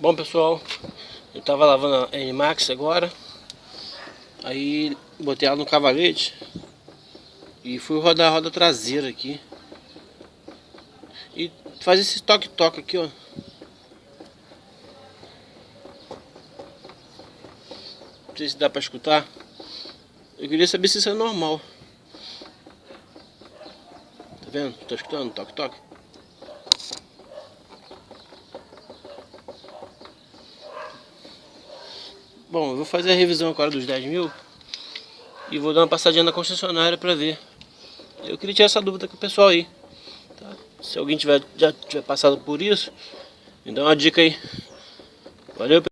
Bom, pessoal, eu tava lavando a NMAX agora. Aí botei ela no cavalete e fui rodar a roda traseira aqui. E fazer esse toque-toque aqui, ó. Não sei se dá pra escutar. Eu queria saber se isso é normal. Tá vendo? Tá escutando? Toque-toque. Bom, eu vou fazer a revisão agora dos 10 mil e vou dar uma passadinha na concessionária pra ver. Eu queria tirar essa dúvida com o pessoal aí, tá? Se alguém já tiver passado por isso, me dá uma dica aí. Valeu, pessoal.